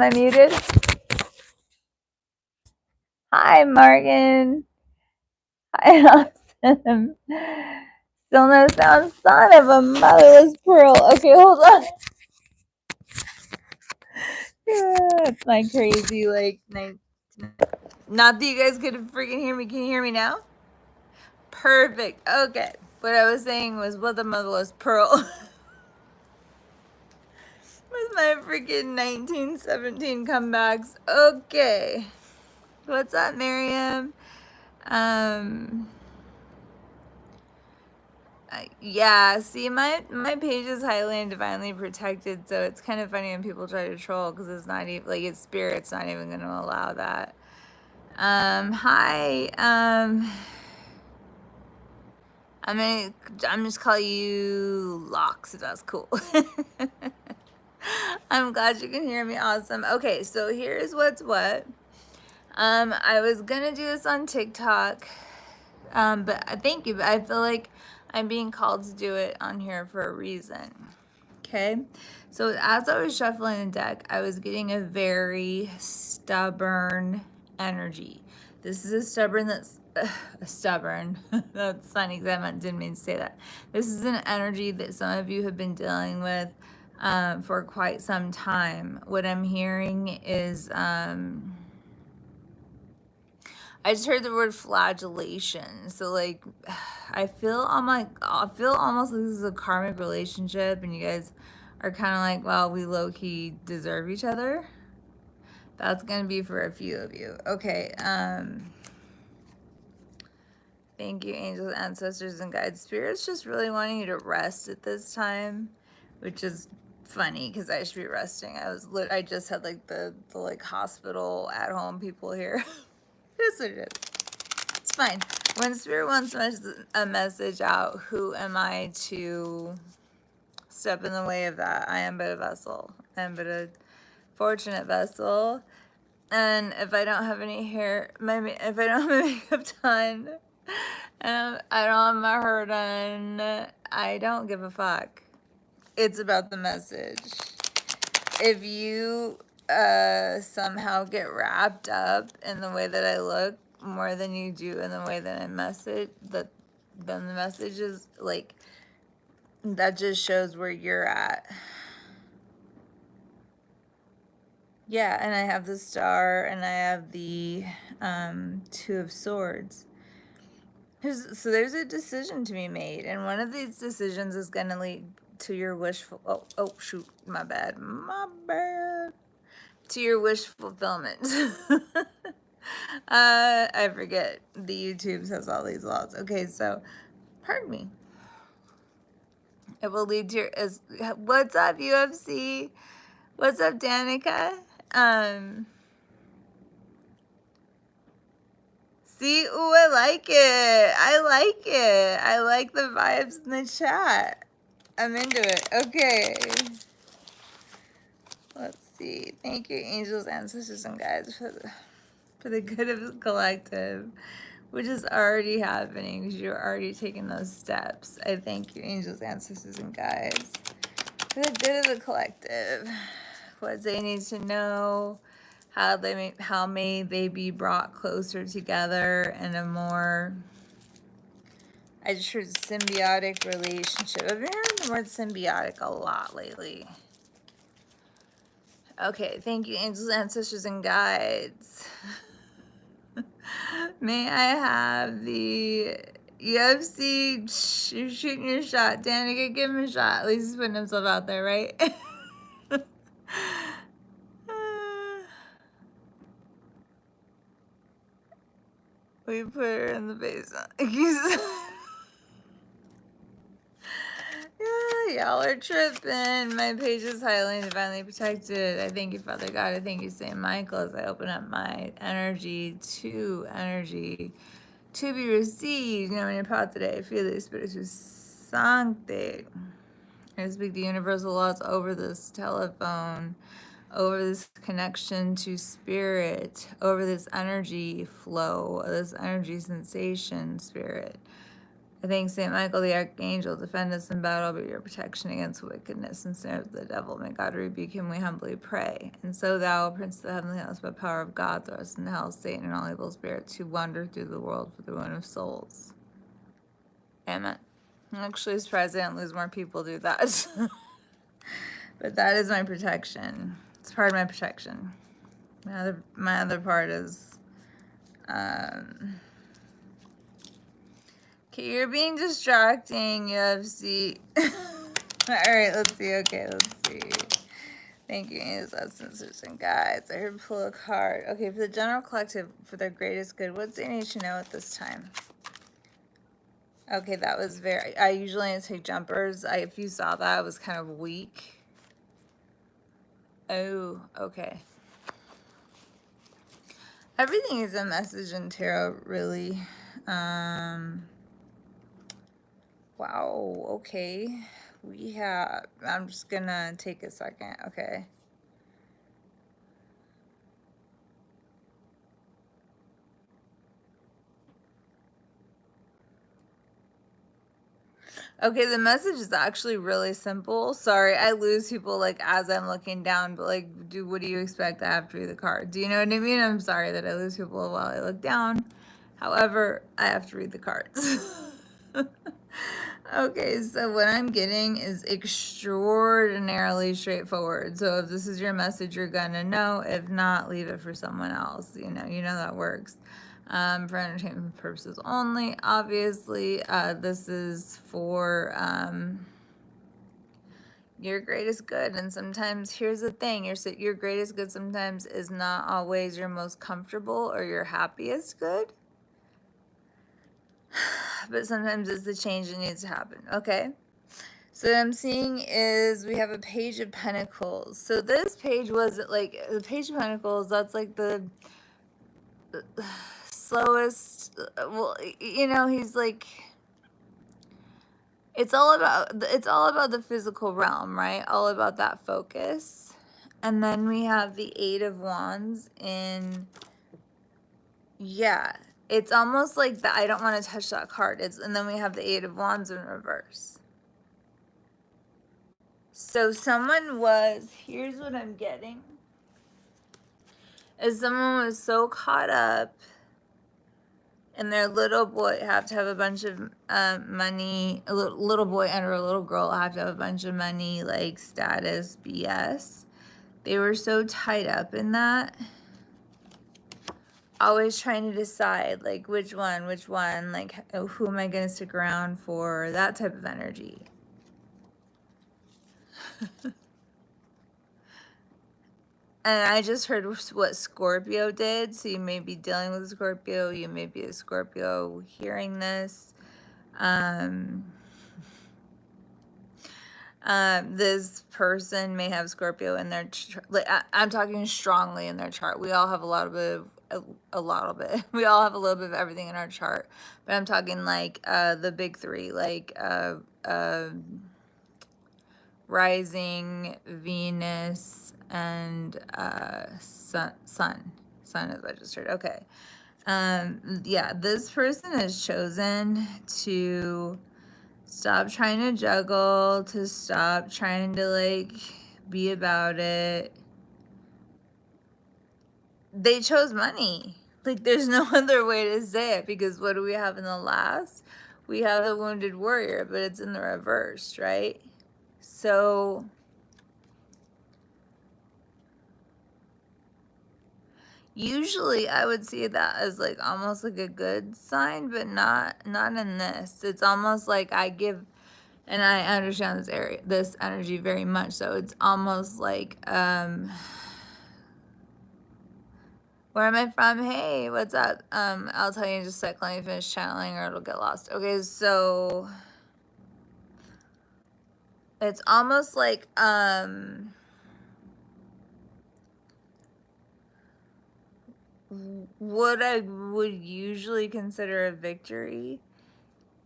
I muted? Hi, Morgan. Hi, Austin. Still no sound. Son of a motherless pearl. Okay, hold on. Yeah, it's my crazy, like, night. Not that you guys could freaking hear me. Can you hear me now? Perfect. Okay. What I was saying was, what the motherless pearl with my freaking 1917 comebacks. Okay. What's up, Miriam? Yeah, see, my page is highly and divinely protected, so it's kind of funny when people try to troll because it's not even like its spirit's not even going to allow that. Hi. I'm just call you Locks if that's cool. I'm glad you can hear me. Awesome. Okay, so here's what's what. I was gonna do this on TikTok, but thank you. But I feel like I'm being called to do it on here for a reason. Okay, so as I was shuffling the deck, I was getting a very stubborn energy. This is a stubborn that's stubborn. That's funny because didn't mean to say that. This is an energy that some of you have been dealing with for quite some time. What I'm hearing is I just heard the word flagellation. So like I feel almost like this is a karmic relationship and you guys are kind of like, well, we low-key deserve each other. That's gonna be for a few of you. Okay. Thank you, angels, ancestors, and guides. Spirit's just really wanting you to rest at this time, which is funny because I should be resting. I just had like the like hospital at home people here. It's what it is. It's fine. When Spirit wants a message out, who am I to step in the way of that? I am but a vessel. I am but a fortunate vessel. And if I don't have any hair, if I don't have my makeup done, and I don't have my hair done, I don't give a fuck. It's about the message. If you somehow get wrapped up in the way that I look more than you do in the way that I message, then the message is like, that just shows where you're at. Yeah, and I have the star and I have the Two of Swords. So there's a decision to be made, and one of these decisions is going to lead to your wishful. Oh, shoot, my bad. To your wish fulfillment. I forget. The YouTube says all these laws. Okay, so, pardon me. It will lead to your. What's up, UFC? What's up, Danica? See, ooh, I like it. I like it. I like the vibes in the chat. I'm into it. Okay. Let's see. Thank you, angels, ancestors, and guides, for the good of the collective, which is already happening because you're already taking those steps. I thank you, angels, ancestors, and guides, for the good of the collective. What they need to know, how may they be brought closer together in a more, I just heard symbiotic relationship. I've been hearing the word symbiotic a lot lately. Okay, thank you, angels, ancestors, and guides. May I have the UFC? You're shooting your shot. Danica, give him a shot. At least he's putting himself out there, right? We put her in the basement. Yeah, y'all are tripping. My page is highly and divinely protected. I thank you, Father God. I thank you, Saint Michael, as I open up my energy to be received. You know, in your path today, feel the Espiritu Sancte. I speak the universal laws over this telephone, over this connection to spirit, over this energy flow, this energy sensation, spirit. I thank Saint Michael the Archangel, defend us in battle, be your protection against wickedness and snare of the devil. May God rebuke him, we humbly pray. And so thou, Prince of the heavenly host, by power of God, throw us into hell, Satan, and all evil spirits who wander through the world for the ruin of souls. Amen. I'm actually surprised I didn't lose more people do that. But that is my protection. It's part of my protection. My other part is, okay, you're being distracting, UFC. All right, let's see. Okay, let's see. Thank you, angels, sisters, and guides. I heard pull a card. Okay, for the general collective, for their greatest good, what do they need to know at this time? Okay, that was very. I usually take jumpers. If you saw that, it was kind of weak. Oh, okay. Everything is a message in tarot, really. Wow, okay. We have, I'm just gonna take a second, okay. Okay, the message is actually really simple. Sorry, I lose people like as I'm looking down, but like, what do you expect? I have to read the card. Do you know what I mean? I'm sorry that I lose people while I look down. However, I have to read the cards. Okay, so what I'm getting is extraordinarily straightforward. So if this is your message, you're gonna know. If not, leave it for someone else. You know that works. For entertainment purposes only. Obviously, this is for your greatest good. And sometimes, here's the thing: your greatest good sometimes is not always your most comfortable or your happiest good. But sometimes it's the change that needs to happen. Okay. So what I'm seeing is we have a Page of Pentacles. So this page was like the Page of Pentacles. That's like the slowest. Well, he's like. It's all about the physical realm, right? All about that focus. And then we have the Eight of Wands in. Yeah, it's almost like that. I don't want to touch that card. And then we have the Eight of Wands in reverse. So here's what I'm getting, is someone was so caught up in their little boy have to have a bunch of money, a little boy and or a little girl have to have a bunch of money, like status BS. They were so tied up in that, always trying to decide like which one, like who am I going to stick around for, that type of energy. And I just heard what Scorpio did. So you may be dealing with a Scorpio. You may be a Scorpio hearing this. This person may have Scorpio in their I'm talking strongly in their chart. We all have a little bit. We all have a little bit of everything in our chart. But I'm talking like the big three, like rising, Venus, and sun is registered. Okay. Yeah, this person has chosen to stop trying to juggle, to stop trying to like be about it. They chose money. Like there's no other way to say it, because what do we have in the last? We have the Wounded Warrior, but it's in the reverse, right? So usually I would see that as like almost like a good sign, but not in this. It's almost like I give, and I understand this energy very much. So it's almost like where am I from? Hey, what's up? I'll tell you in just a sec. Let me finish channeling or it'll get lost. Okay, so it's almost like what I would usually consider a victory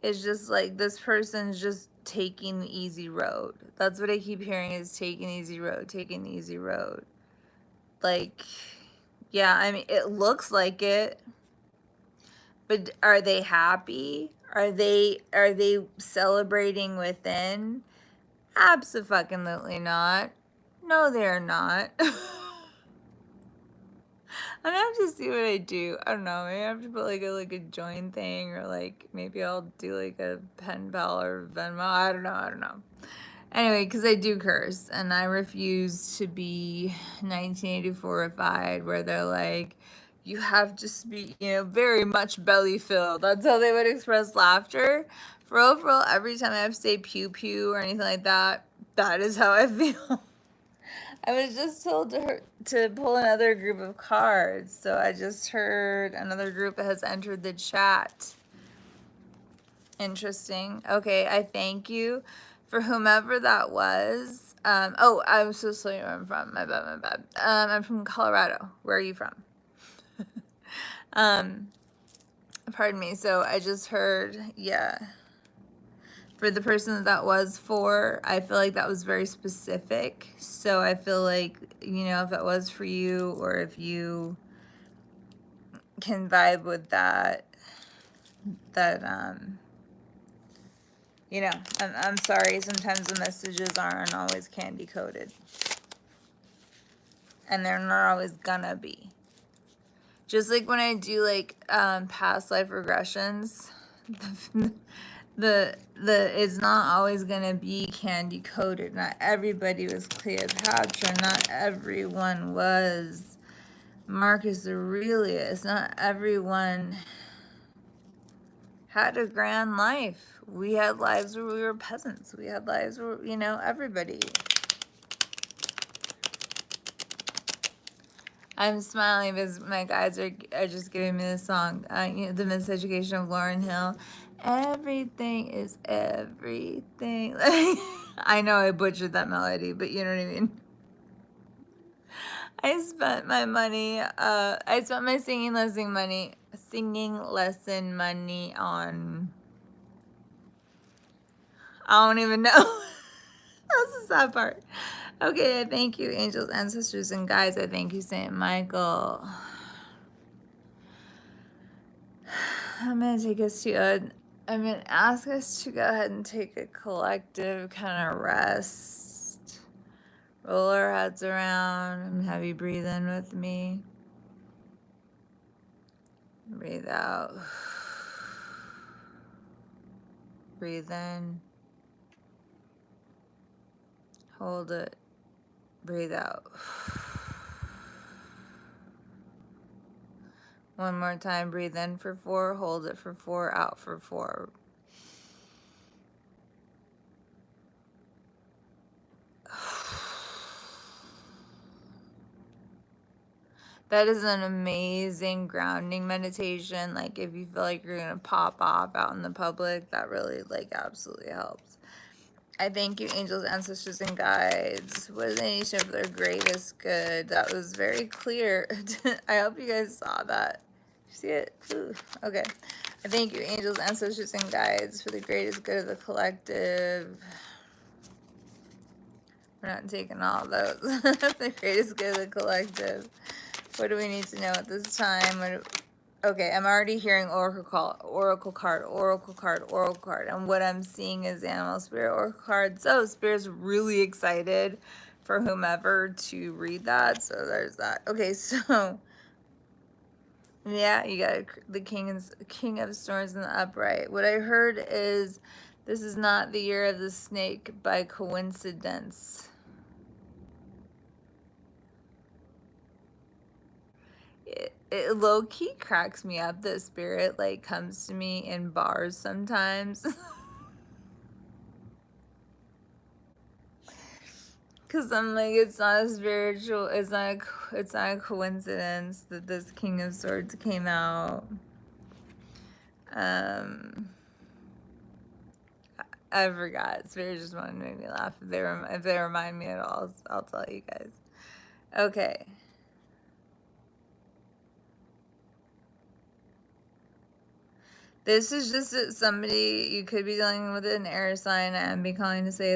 is just like this person's just taking the easy road. That's what I keep hearing, is taking the easy road, taking the easy road. Like, yeah, I mean, it looks like it, But are they happy? Are they celebrating within? Abso-fucking-lutely not. No, they're not. I'm gonna have to see what I do. I don't know. Maybe I have to put like a join thing, or like maybe I'll do like a pen pal or Venmo. I don't know. I don't know. Anyway, because I do curse, and I refuse to be 1984ified, where they're like, you have to be, very much belly filled. That's how they would express laughter. For overall, every time I have to say pew pew or anything like that, that is how I feel. I was just told to pull another group of cards, so I just heard another group has entered the chat. Interesting. Okay, I thank you for whomever that was. Oh, I'm so sorry where I'm from. My bad, my bad. I'm from Colorado. Where are you from? Pardon me. So I just heard, yeah. For the person that was for, I feel like that was very specific. So I feel like, if it was for you, or if you can vibe with that, I'm sorry, sometimes the messages aren't always candy coated. And they're not always gonna be. Just like when I do past life regressions, the it's not always gonna be candy coated. Not everybody was Cleopatra, not everyone was Marcus Aurelius, not everyone had a grand life. We had lives where we were peasants. We had lives where, everybody. I'm smiling because my guys are just giving me the song, The Miseducation of Lauryn Hill. Everything is everything. I know I butchered that melody, but you know what I mean. I spent my money. I spent my singing lesson money on. I don't even know. That's the sad part. Okay, I thank you, angels, ancestors, and guides. I thank you, Saint Michael. I'm gonna take us to I'm gonna ask us to go ahead and take a collective kind of rest. Roll our heads around and have you breathe in with me. Breathe out. Breathe in. Hold it. Breathe out. One more time. Breathe in for 4. Hold it for 4. Out for 4. That is an amazing grounding meditation. Like if you feel like you're going to pop off out in the public, that really absolutely helps. I thank you, angels, ancestors, and guides. What is the nation of their greatest good? That was very clear. I hope you guys saw that. You see it? Ooh, okay. I thank you, angels, ancestors, and guides, for the greatest good of the collective. We're not taking all those. The greatest good of the collective. What do we need to know at this time? Okay, I'm already hearing oracle card, oracle card. And what I'm seeing is animal spirit oracle card. So Spirit's really excited for whomever to read that. So there's that. Okay, so yeah, you got the King of Swords in the upright. What I heard is this is not the year of the snake by coincidence. It low-key cracks me up that Spirit comes to me in bars sometimes. Cause I'm like, it's not a spiritual, it's not a coincidence that this King of Swords came out. I forgot. Spirit just wanted to make me laugh. If they remind me at all, I'll tell you guys. Okay. This is just somebody, you could be dealing with an air sign. I am being called to say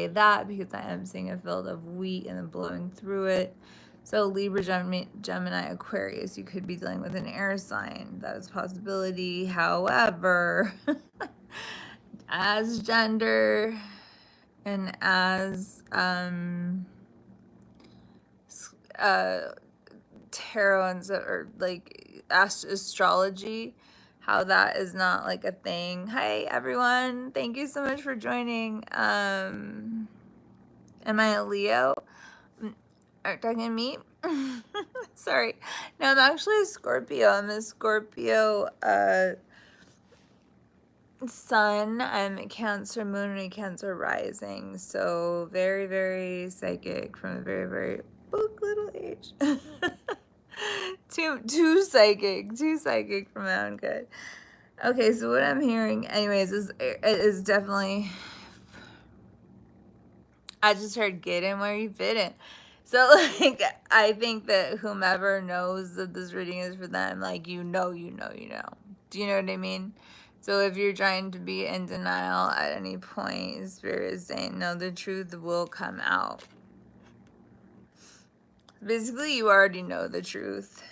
that, because I am seeing a field of wheat and then blowing through it. So Libra, Gemini, Aquarius, you could be dealing with an air sign. That is a possibility. However, as gender and as tarot and or like astrology, how that is not like a thing. Hi everyone, thank you so much for joining. Am I a Leo? Are you talking to me? Sorry. No, I'm actually a Scorpio. I'm a Scorpio sun. I'm a Cancer moon and a Cancer rising. So very, very psychic from a very, very little age. too psychic for my own good. Okay, so what I'm hearing, anyways, is definitely. I just heard get in where you fit in. So like I think that whomever knows that this reading is for them, like you know. Do you know what I mean? So if you're trying to be in denial at any point, Spirit is saying, no, the truth will come out. Basically, you already know the truth.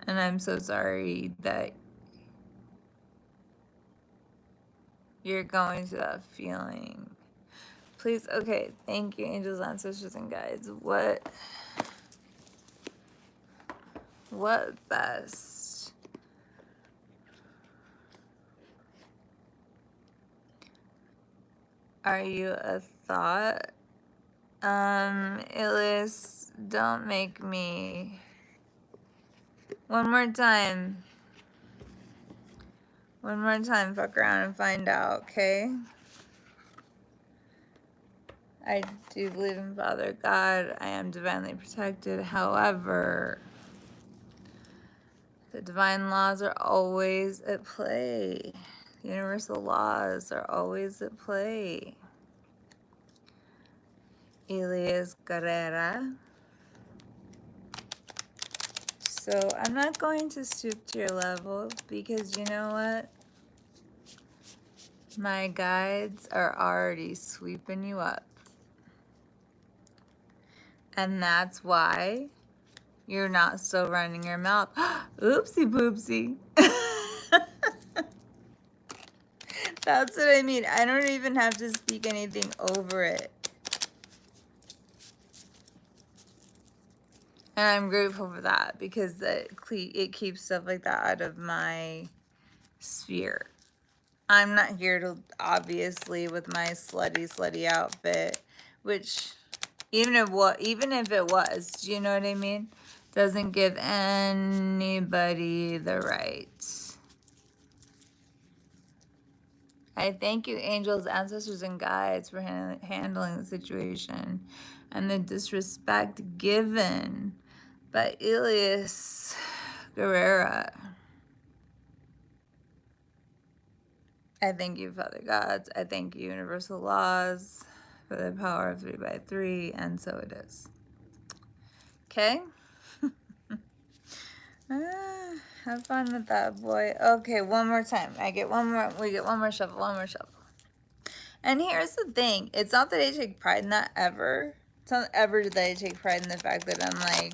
And I'm so sorry that you're going to that feeling. Please, okay, thank you, angels, ancestors, and guides. What best? Are you a thought? Ilis, don't make me. One more time. One more time, fuck around and find out, okay? I do believe in Father God. I am divinely protected. However, the divine laws are always at play. The universal laws are always at play. Elias Guerrera. So I'm not going to stoop to your level because you know what? My guides are already sweeping you up. And that's why you're not still running your mouth. Oopsie poopsie. That's what I mean. I don't even have to speak anything over it. And I'm grateful for that because it keeps stuff like that out of my sphere. I'm not here to, obviously, with my slutty outfit, which even if it was, do you know what I mean? Doesn't give anybody the right. I thank you, angels, ancestors, and guides for handling the situation and the disrespect given by Elias Guerrera. I thank you, Father Gods. I thank you, universal laws, for the power of 3x3, and so it is. Okay? Have fun with that, boy. Okay, one more time. We get one more shuffle. And here's the thing. It's not that I take pride in that ever. It's not ever that I take pride in the fact that I'm like,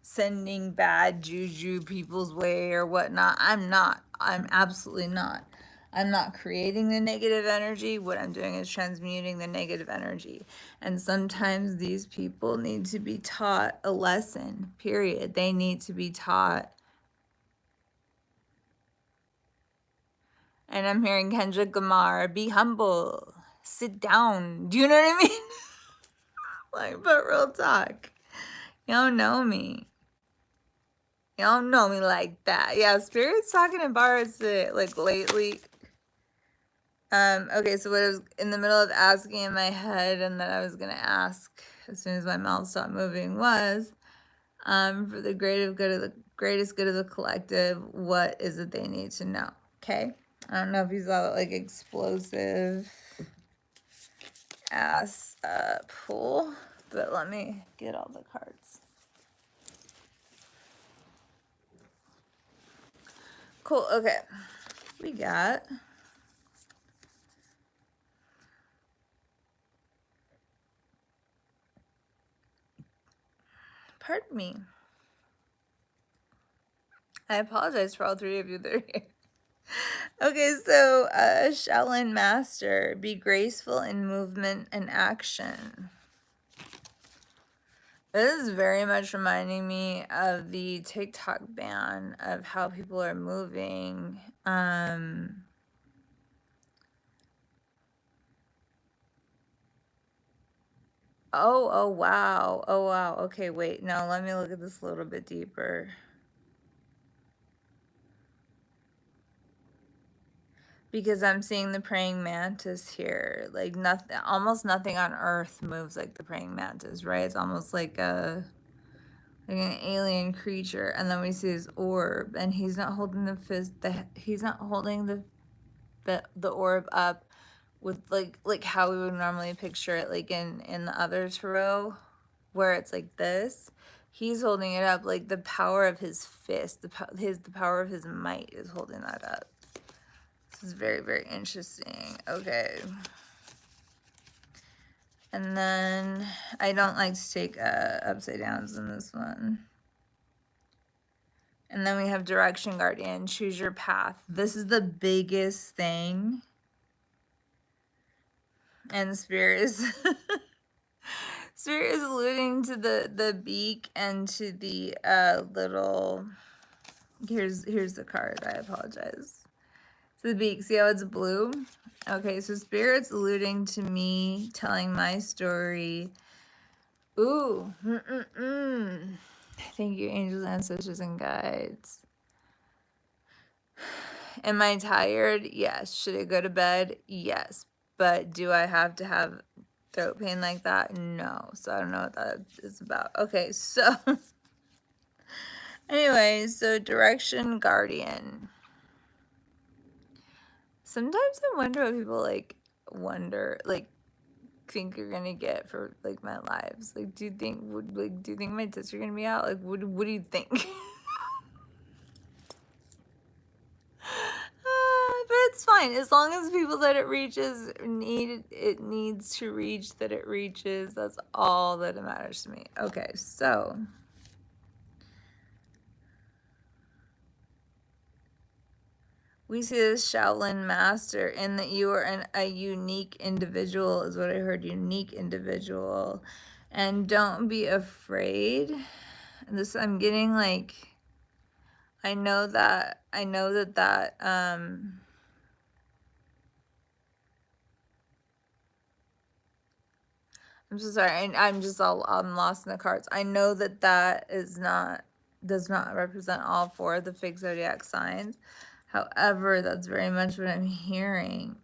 sending bad juju people's way or whatnot. I'm not. I'm absolutely not. I'm not creating the negative energy. What I'm doing is transmuting the negative energy. And sometimes these people need to be taught a lesson, period. They need to be taught. And I'm hearing Kendrick Lamar, be humble, sit down. Do you know what I mean? Like, but real talk. You don't know me. You don't know me like that. Yeah, Spirit's talking in bars like lately. Okay, so what I was in the middle of asking in my head and that I was gonna ask as soon as my mouth stopped moving was, for the greatest good of the collective, what is it they need to know? Okay? I don't know if you saw that like explosive ass pull, but let me get all the cards. Cool, okay. We got pardon me. I apologize for all three of you that are here. Okay, so Shaolin Master, be graceful in movement and action. This is very much reminding me of the TikTok ban of how people are moving. Oh, wow. Oh, wow. Okay, wait. No, let me look at this a little bit deeper. Because I'm seeing the praying mantis here. Like nothing, almost nothing on Earth moves like the praying mantis, right? It's almost like an alien creature. And then we see his orb, and he's not holding the fist. He's not holding the orb up with like how we would normally picture it, like in the other tarot, where it's like this. He's holding it up like the power of his fist, the power of his might is holding that up. This is very, very interesting. Okay. And then I don't like to take upside downs in this one. And then we have Direction Guardian, choose your path. This is the biggest thing. And Spirit is Spirit is alluding to the beak and to the little, here's the card, I apologize. So the beak, see how it's blue? Okay, so Spirit's alluding to me telling my story. Ooh, Thank you, angels, ancestors, and guides. Am I tired? Yes. Should I go to bed? Yes. But do I have to have throat pain like that? No. So I don't know what that is about. Okay, so anyway, so Direction Guardian. Sometimes I wonder what people think you're gonna get for like my lives. Like, do you think my tits are gonna be out? Like, what do you think? But it's fine as long as people that it reaches needs to reach, that it reaches. That's all that matters to me. Okay, so we see this Shaolin master in that you are a unique individual, is what I heard. Unique individual, and don't be afraid. This I'm getting like. I know that. I'm so sorry. I'm lost in the cards. I know that does not represent all four of the fixed zodiac signs. However, that's very much what I'm hearing.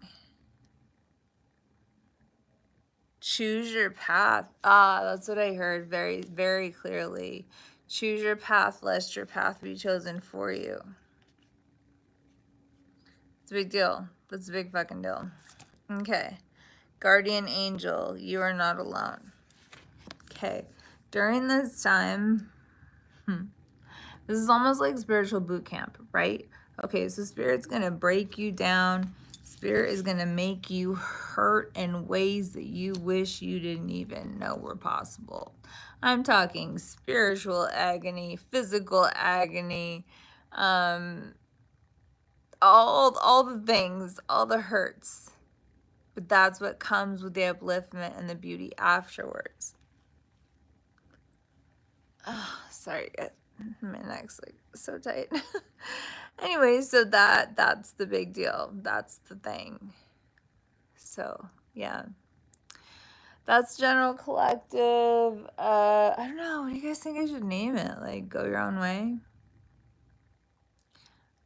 Choose your path. That's what I heard very, very clearly. Choose your path, lest your path be chosen for you. It's a big deal. That's a big fucking deal. Okay. Guardian angel, you are not alone. Okay. During this time, this is almost like spiritual boot camp, right? Okay, so Spirit's going to break you down. Spirit is going to make you hurt in ways that you wish you didn't even know were possible. I'm talking spiritual agony, physical agony, all the things, all the hurts. But that's what comes with the upliftment and the beauty afterwards. Oh, sorry, my neck's like so tight. Anyway, so that's the big deal. That's the thing. So yeah, that's general collective. I don't know. What do you guys think I should name it? Like, go your own way.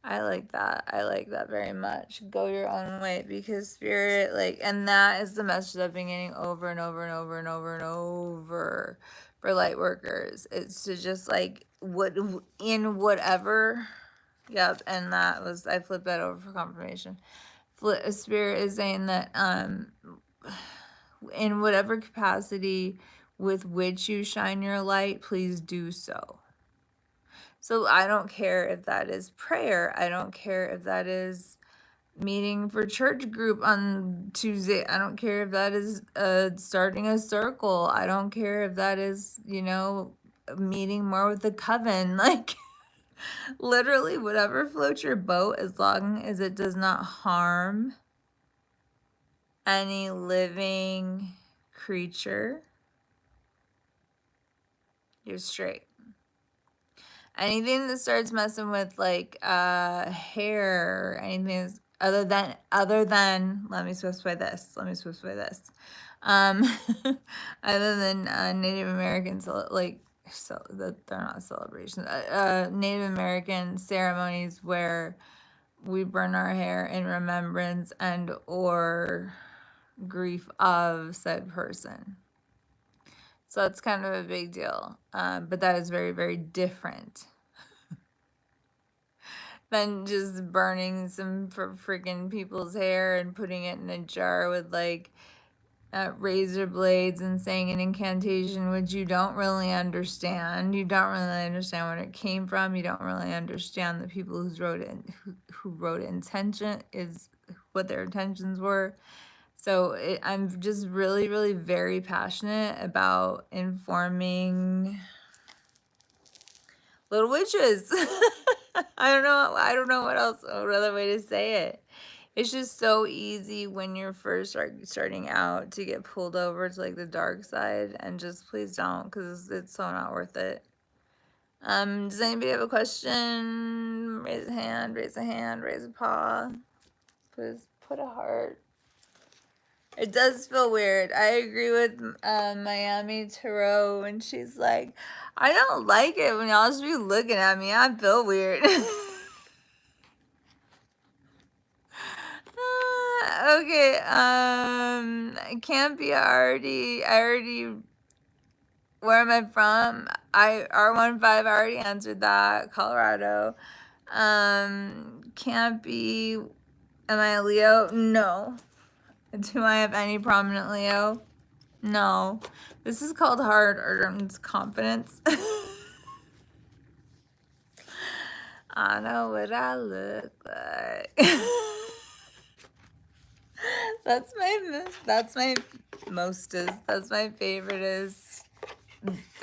I like that. I like that very much. Go your own way, because Spirit, like, and that is the message that I've been getting over and over and over and over and over for light workers. It's to just like in whatever. Yep, and that was, I flipped that over for confirmation. Spirit is saying that in whatever capacity with which you shine your light, please do so. So I don't care if that is prayer. I don't care if that is meeting for church group on Tuesday. I don't care if that is starting a circle. I don't care if that is, meeting more with the coven. Like, literally, whatever floats your boat, as long as it does not harm any living creature, you're straight. Anything that starts messing with like hair, anything other than let me specify this. Um, other than Native Americans, like so that they're not celebrations. Native American ceremonies where we burn our hair in remembrance and or grief of said person. So that's kind of a big deal. But that is very, very different than just burning some freaking people's hair and putting it in a jar with like razor blades and saying an incantation, which you don't really understand. You don't really understand where it came from. You don't really understand the people who wrote intention is what their intentions were. So I'm just really, really very passionate about informing little witches. I don't know what other way to say it. It's just so easy when you're first starting out to get pulled over to like the dark side, and just please don't, because it's so not worth it. Does anybody have a question? Raise a hand, raise a paw. Put a heart. It does feel weird. I agree with Miami Tarot when she's like, I don't like it when y'all just be looking at me. I feel weird. Okay, can't be I already, where am I from? R15, I already answered that, Colorado. Can't be, am I a Leo? No. Do I have any prominent Leo? No. This is called hard earned confidence. I know what I look like. That's my mostest. That's my favorite is,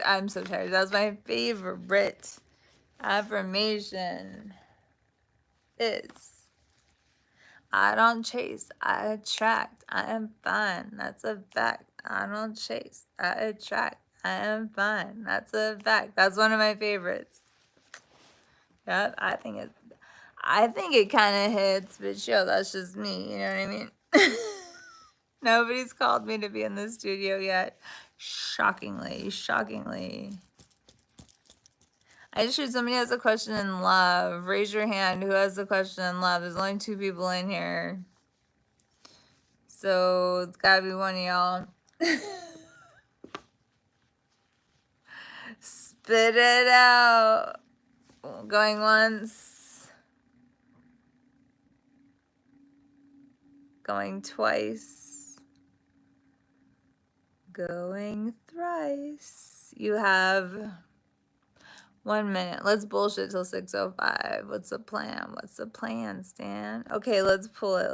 I'm so tired. That's my favorite affirmation is, I don't chase, I attract. I am fine. That's a fact. I don't chase, I attract. I am fine. That's a fact. That's one of my favorites. Yep, I think it kind of hits, but yo, that's just me. You know what I mean? Nobody's called me to be in the studio yet. Shockingly. I just heard somebody has a question in love. Raise your hand who has a question in love. There's only 2 people in here. So it's gotta be one of y'all. Spit it out. Going once. Going twice. Going thrice. You have 1 minute. Let's bullshit till 6:05. What's the plan, Stan? Okay, let's pull it.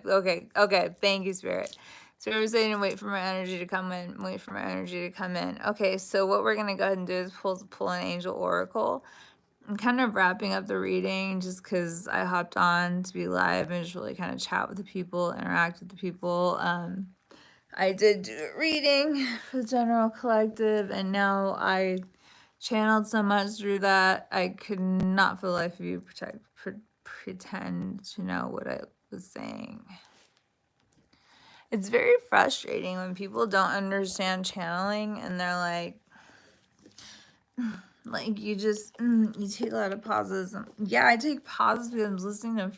Okay. Thank you, Spirit. So we're saying to wait for my energy to come in. Okay, so what we're gonna go ahead and do is pull an angel oracle. I'm kind of wrapping up the reading just because I hopped on to be live and just really kind of chat with the people, interact with the people. I did do a reading for the general collective, and now I channeled so much through that I could not for the life of you pretend to know what I was saying. It's very frustrating when people don't understand channeling and they're like you just you take a lot of pauses. Yeah, I take pauses because I'm listening to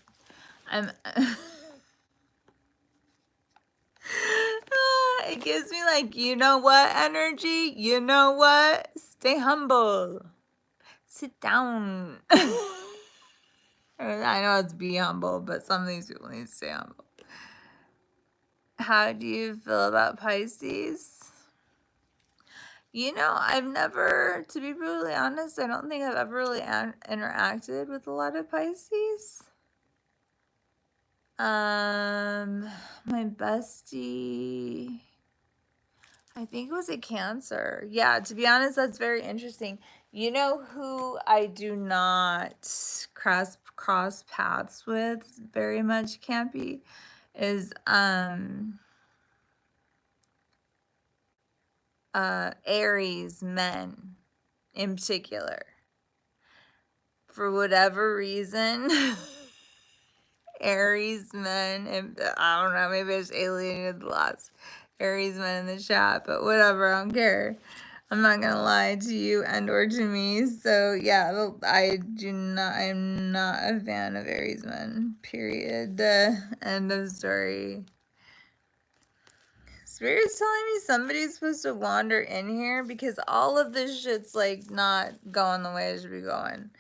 it gives me like, you know what, energy? You know what? Stay humble. Sit down. I know it's be humble, but some of these people need to stay humble. How do you feel about Pisces? You know, I've never, to be brutally honest, I don't think I've ever really interacted with a lot of Pisces. My bestie I think it was a Cancer. Yeah, to be honest, that's very interesting. You know who I do not cross paths with very much, Campy, is Aries men in particular. For whatever reason, Aries men, and I don't know, maybe I just alienated the last Aries men in the chat, but whatever, I don't care. I'm not gonna lie to you and or to me. So yeah, I'm not a fan of Aries men. Period. End of story. Spirit's telling me somebody's supposed to wander in here because all of this shit's like not going the way it should be going.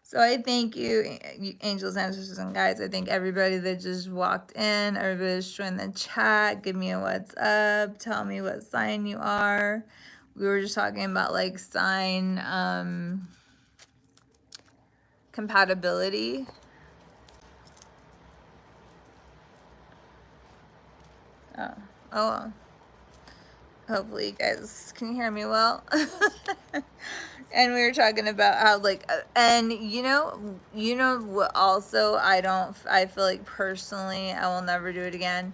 So I thank you, angels, ancestors, and guides. I thank everybody that just walked in, everybody that's joined the chat. Give me a what's up. Tell me what sign you are. We were just talking about like sign compatibility. Oh, well. Hopefully you guys can hear me well. And we were talking about how like and you know what also I feel like personally I will never do it again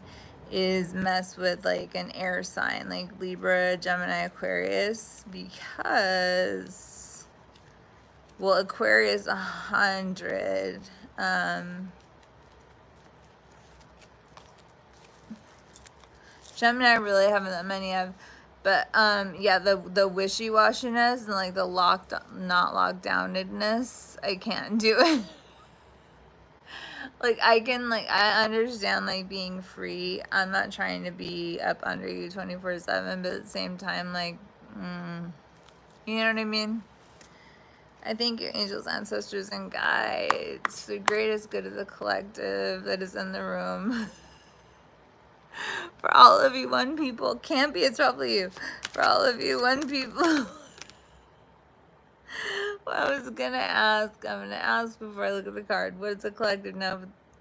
is mess with like an air sign like Libra, Gemini, Aquarius, because well, Aquarius 100 Gemini I really haven't that many of, but yeah, the wishy-washiness and like the not locked downedness, I can't do it. Like I can like I understand like being free. I'm not trying to be up under you 24/7, but at the same time like you know what I mean? I thank you, angels, ancestors, and guides, the greatest good of the collective that is in the room. For all of you one people, can't be, it's probably you. For all of you one people. Well, I'm gonna ask before I look at the card. What does the collective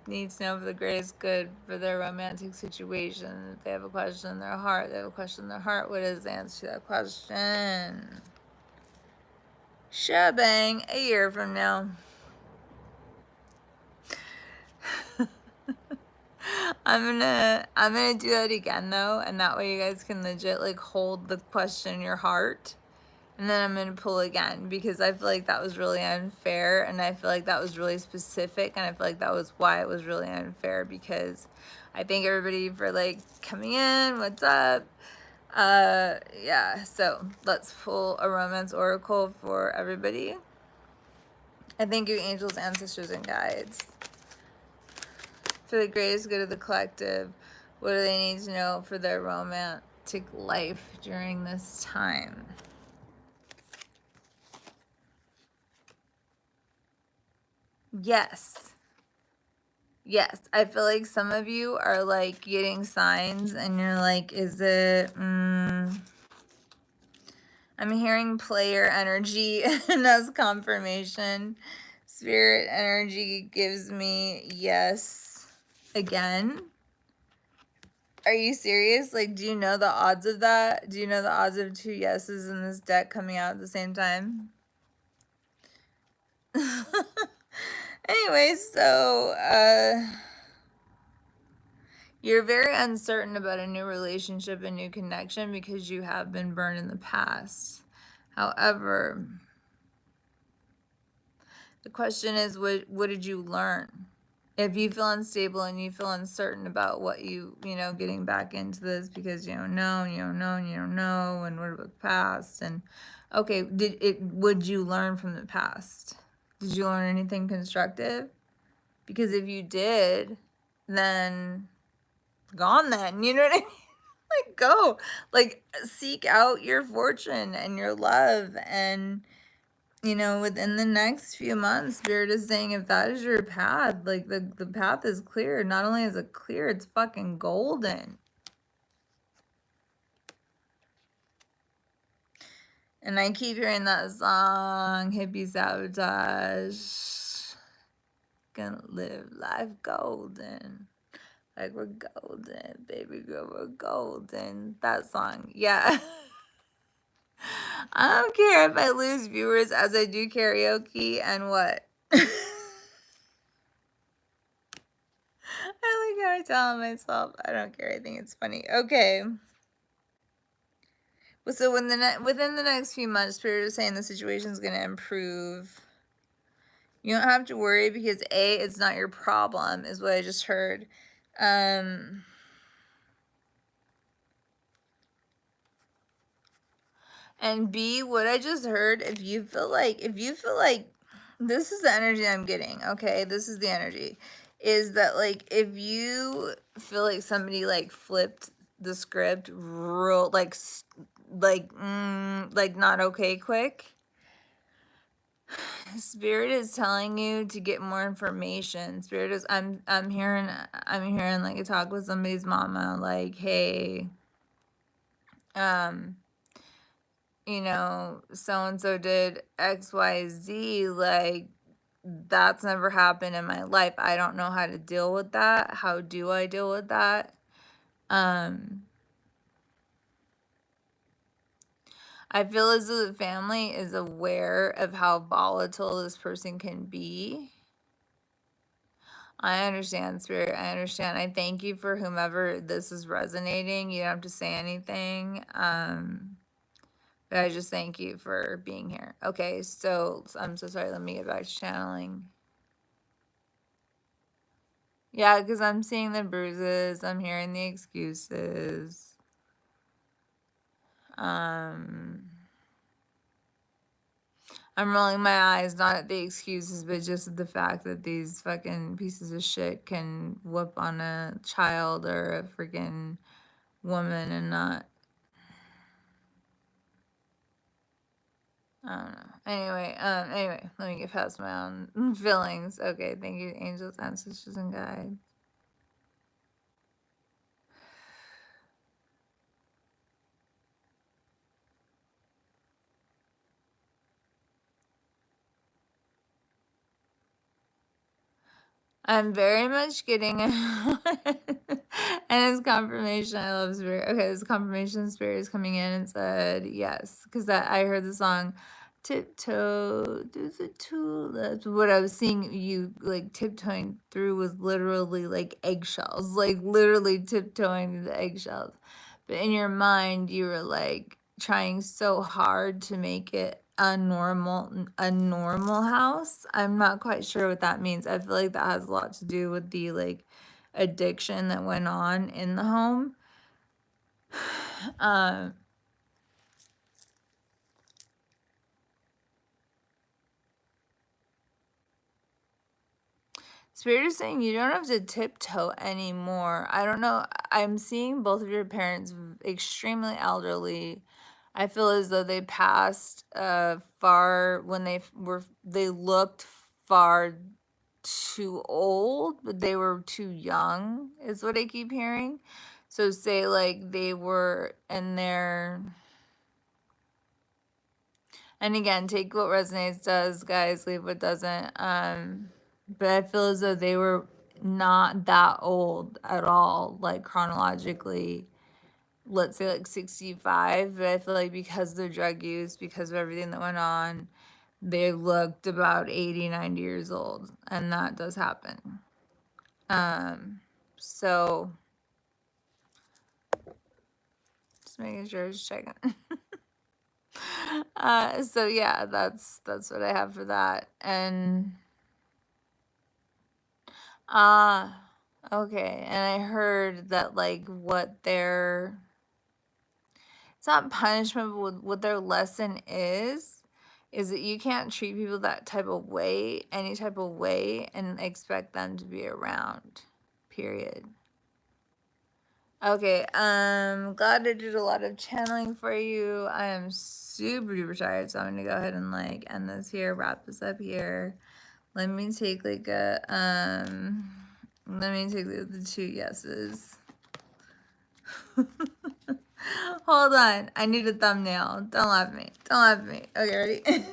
needs to know for the greatest good for their romantic situation? If they have a question in their heart, they have a question in their heart. What is the answer to that question? Shebang, a year from now. I'm gonna do that again though, and that way you guys can legit like hold the question in your heart, and then I'm gonna pull again because I feel like that was really unfair, and I feel like that was really specific, and I feel like that was why it was really unfair, because I thank everybody for like coming in. What's up? Yeah, so let's pull a romance oracle for everybody. I thank you, angels, ancestors, and guides. For the greatest good of the collective, what do they need to know for their romantic life during this time? Yes. Yes. I feel like some of you are like getting signs and you're like, is it, I'm hearing player energy and that's confirmation. Spirit energy gives me yes again. Are you serious? Like, do you know the odds of that? Do you know the odds of 2 yeses in this deck coming out at the same time? Anyway, so, you're very uncertain about a new relationship, a new connection, because you have been burned in the past. However, the question is, what did you learn? If you feel unstable and you feel uncertain about what getting back into this because you don't know, and you don't know, and you don't know, and what about the past? And okay, would you learn from the past? Did you learn anything constructive? Because if you did, then gone then, you know what I mean? Like go, like seek out your fortune and your love, and within the next few months, Spirit is saying if that is your path, like the path is clear. Not only is it clear, it's fucking golden. And I keep hearing that song, Hippie Sabotage. Gonna live life golden. Like, we're golden, baby girl, we're golden. That song, yeah. I don't care if I lose viewers as I do karaoke and what. I like how I tell myself. I don't care. I think it's funny. Okay. So within the next few months, Spirit is saying the situation is going to improve. You don't have to worry because A, it's not your problem, is what I just heard. And B, what I just heard, if you feel like this is the energy I'm getting, okay? This is the energy. Is that like if you feel like somebody like flipped the script real like not okay quick, Spirit is telling you to get more information. Spirit is I'm hearing like a talk with somebody's mama, like, hey, you know, so and so did XYZ, like that's never happened in my life. I don't know how to deal with that. How do I deal with that? I feel as though the family is aware of how volatile this person can be. I understand, Spirit. I understand. I thank you for whomever this is resonating. You don't have to say anything. But I just thank you for being here. Okay, so I'm so sorry. Let me get back to channeling. Yeah, because I'm seeing the bruises. I'm hearing the excuses. I'm rolling my eyes, not at the excuses, but just at the fact that these fucking pieces of shit can whoop on a child or a freaking woman and not. I don't know. Anyway, let me get past my own feelings. Okay, thank you, angels, ancestors, and guides. I'm very much getting and it's confirmation. I love Spirit. Okay, this confirmation Spirit is coming in and said yes, because I heard the song tiptoe through the tulips. What I was seeing you like tiptoeing through was literally like eggshells, like literally tiptoeing through the eggshells. But in your mind, you were like trying so hard to make it a normal house. I'm not quite sure what that means. I feel like that has a lot to do with the like addiction that went on in the home. Spirit is saying you don't have to tiptoe anymore. I don't know. I'm seeing both of your parents extremely elderly. I feel as though they passed far when they looked far too old, but they were too young, is what I keep hearing. So say like they were in their, and again, take what resonates does, guys, leave what doesn't. But I feel as though they were not that old at all, like chronologically, let's say like 65. But I feel like because of their drug use, because of everything that went on, they looked about 80, 90 years old. And that does happen. So just making sure, just checking. So yeah, that's what I have for that. And okay. And I heard that like what their, it's not punishment, but what their lesson is that you can't treat people that type of way, any type of way, and expect them to be around. Period. Okay, glad I did a lot of channeling for you. I am super duper tired, so I'm gonna go ahead and like end this here, wrap this up here. Let me take like a let me take the two yeses. Hold on, I need a thumbnail. Don't laugh at me. Don't laugh at me. Okay, ready?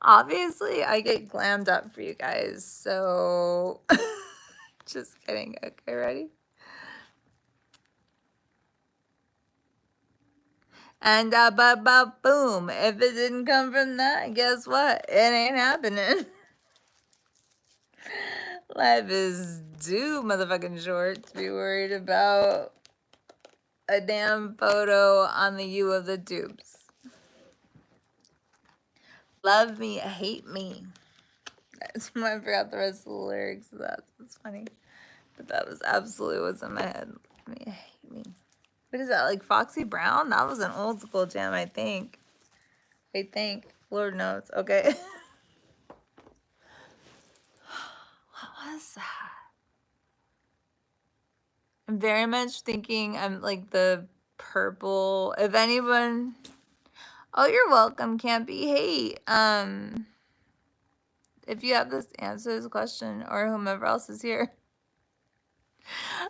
Obviously, I get glammed up for you guys, so Just kidding. Okay, ready? And boom. If it didn't come from that, guess what? It ain't happening. Life is too motherfucking short to be worried about a damn photo on the U of the tubes. Love me, hate me. That's why I forgot the rest of the lyrics of that. That's funny. But that was absolutely what's in my head. Love me, hate me. What is that, like Foxy Brown? That was an old school jam, I think. Lord knows. Okay. What was that? I'm very much thinking I'm like the purple. If anyone, oh, you're welcome. Can't be hate. If you have this answer this question or whomever else is here,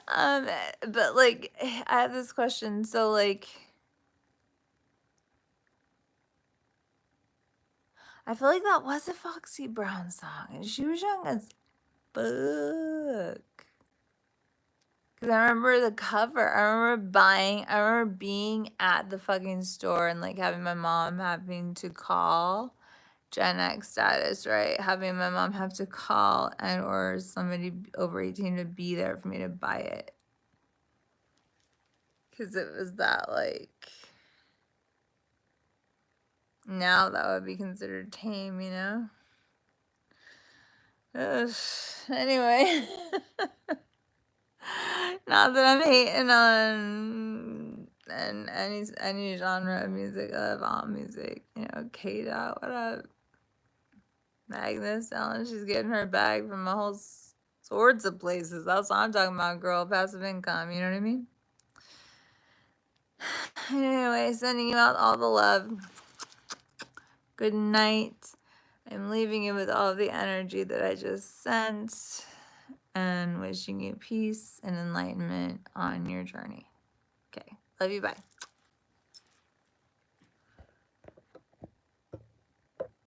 but like I have this question. So like, I feel like that was a Foxy Brown song, and she was young as fuck. Cause I remember the cover. I remember being at the fucking store and like having my mom having to call Gen X status, right? Having my mom have to call and or somebody over 18 to be there for me to buy it. Cause it was that like, now that would be considered tame, you know? Ugh. Anyway. Not that I'm hating on any genre of music. I love all music. You know, K-Dot, what up? Magnus Ellen, she's getting her bag from a whole sorts of places. That's what I'm talking about, girl. Passive income, you know what I mean? Anyway, sending you out all the love. Good night. I'm leaving you with all the energy that I just sent and wishing you peace and enlightenment on your journey. Okay. Love you. Bye.